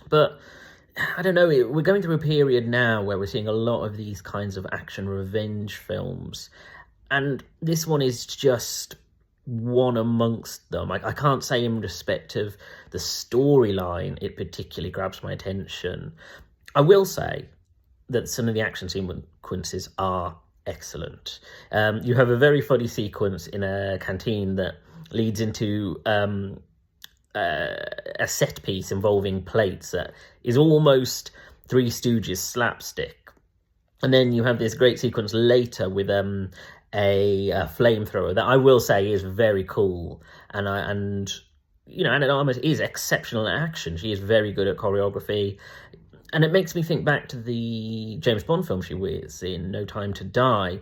But I don't know, we're going through a period now where we're seeing a lot of these kinds of action revenge films. And this one is just one amongst them. I can't say in respect of the storyline it particularly grabs my attention. I will say that some of the action sequences are excellent. You have a very funny sequence in a canteen that leads into a set piece involving plates that is almost Three Stooges slapstick. And then you have this great sequence later with a flamethrower that I will say is very cool. And you know, Anna de Armas is exceptional at action. She is very good at choreography. And it makes me think back to the James Bond film she was in, No Time to Die.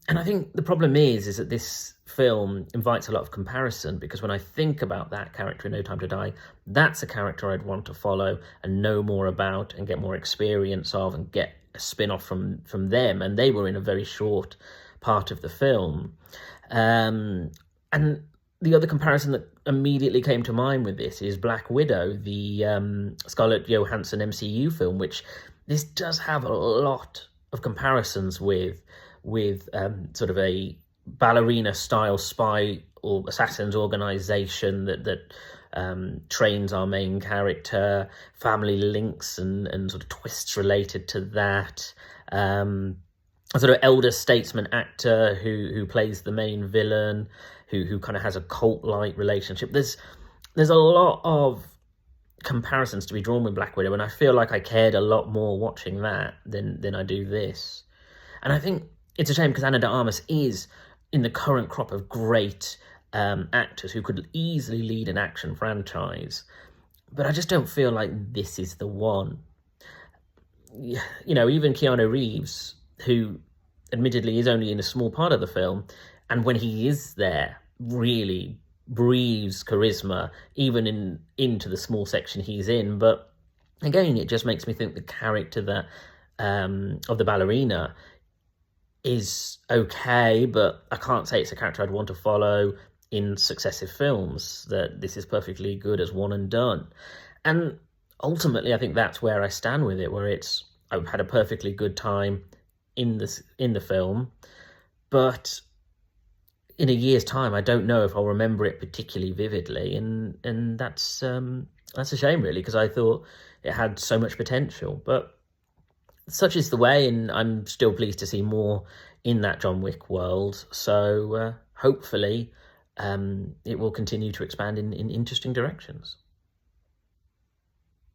And I think the problem is that this film invites a lot of comparison, because when I think about that character in No Time to Die, that's a character I'd want to follow and know more about and get more experience of and get a spin-off from them. And they were in a very short part of the film. And the other comparison that immediately came to mind with this is Black Widow, the Scarlett Johansson MCU film, which this does have a lot of comparisons with sort of a Ballerina style spy or assassins organization that trains our main character, family links and sort of twists related to that. A sort of elder statesman actor who plays the main villain, who kind of has a cult-like relationship. There's a lot of comparisons to be drawn with Black Widow, and I feel like I cared a lot more watching that than I do this. And I think it's a shame, because Anna de Armas is in the current crop of great actors who could easily lead an action franchise. But I just don't feel like this is the one. You know, even Keanu Reeves, who admittedly is only in a small part of the film, and when he is there, really breathes charisma, even into the small section he's in. But again, it just makes me think the character that of the ballerina is okay, but I can't say it's a character I'd want to follow in successive films, that this is perfectly good as one and done. And ultimately, I think that's where I stand with it, where I've had a perfectly good time in the film, but in a year's time, I don't know if I'll remember it particularly vividly, and that's a shame, really, because I thought it had so much potential. But such is the way, and I'm still pleased to see more in that John Wick world. So hopefully it will continue to expand in interesting directions.